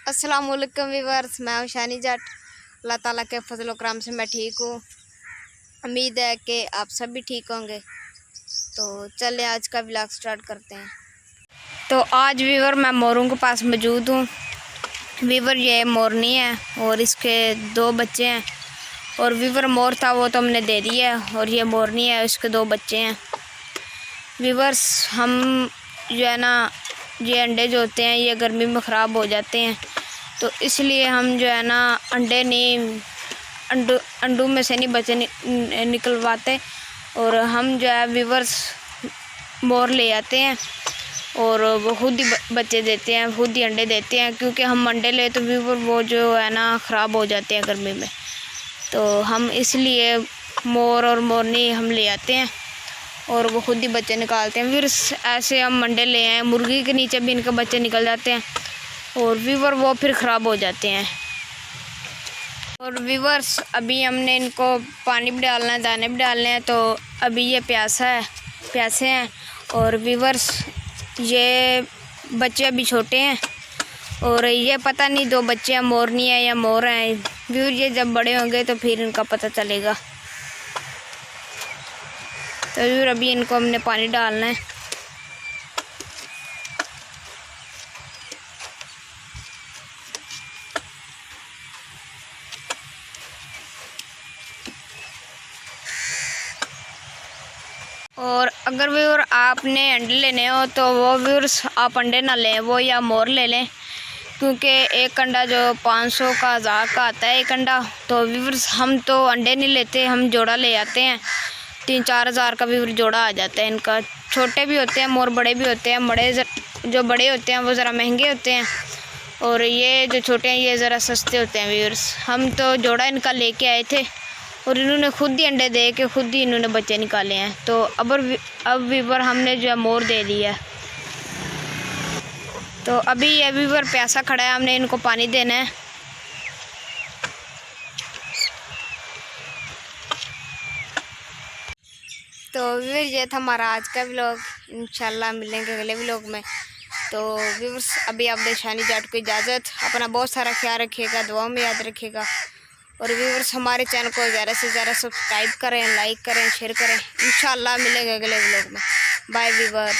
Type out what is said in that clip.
अस्सलाम वालेकुम व्यूअर्स, मैं हूं शानी जट। अल्लाह ताला के फजल करम से मैं ठीक हूँ। उम्मीद है कि आप सब भी ठीक होंगे। तो चलिए आज का व्लॉग स्टार्ट करते हैं। तो आज व्यूअर मैं मोरों के पास मौजूद हूँ। व्यूअर ये मोरनी है और इसके 2 बच्चे हैं। और व्यूअर मोर था वो तो हमने दे दिया है, और ये मोरनी है, इसके 2 बच्चे हैं। व्यूअर्स हम जो है ना, ये अंडे जो होते हैं ये गर्मी में ख़राब हो जाते हैं, तो इसलिए हम जो है ना अंडों में से नहीं बच्चे निकलवाते, और हम जो है व्यूअर्स मोर ले आते हैं और वो खुद ही बच्चे देते हैं, खुद ही अंडे देते हैं। क्योंकि हम अंडे ले तो व्यूअर वो जो है ना ख़राब हो जाते हैं गर्मी में, तो हम इसलिए मोर और मोरनी हम ले आते हैं और वो खुद ही बच्चे निकालते हैं। फिर ऐसे हम अंडे ले आए, मुर्गी के नीचे भी इनके बच्चे निकल जाते हैं और व्यूअर वो फिर ख़राब हो जाते हैं। और व्यूअर्स अभी हमने इनको पानी भी डालना है, दाने भी डालने हैं, तो अभी ये प्यासे हैं। और व्यूअर्स ये बच्चे अभी छोटे हैं और ये पता नहीं 2 बच्चे हैं, मोरनी है या मोर हैं। व्यूअर ये जब बड़े होंगे तो फिर इनका पता चलेगा। तो व्यूअर अभी इनको हमने पानी डालना है। और अगर व्यूअर आपने अंडे लेने हो तो वो व्यूअर्स आप अंडे ना लें, वो या मोर ले लें, क्योंकि एक अंडा जो 500 का 1000 का आता है एक अंडा। तो व्यूअर्स हम तो अंडे नहीं लेते, हम जोड़ा ले आते हैं। 3-4 हज़ार का व्यूअर जोड़ा आ जाता है इनका। छोटे भी होते हैं मोर, बड़े भी होते हैं। जो बड़े होते हैं वो ज़रा महंगे होते हैं और ये जो छोटे हैं ये ज़रा सस्ते होते हैं व्यूअर्स। हम तो जोड़ा इनका लेके आए थे और इन्होंने खुद ही अंडे दे के खुद ही इन्होंने बच्चे निकाले हैं। तो अब व्यूअर हमने जो है मोर दे दिया है। तो अभी ये व्यूअर प्यासा खड़ा है, हमने इनको पानी देना है। तो व्यूअर ये था हमारा आज का व्लॉग। इंशाल्लाह मिलेंगे अगले व्लॉग में। तो व्यूअर्स अभी आप शानी जट को इजाज़त। अपना बहुत सारा ख्याल रखिएगा, दुआ में याद रखिएगा। और व्यूअर्स हमारे चैनल को ज़्यादा से ज़्यादा सब्सक्राइब करें, लाइक करें, शेयर करें। इंशाल्लाह मिलेंगे अगले व्लॉग में। Bye viewers.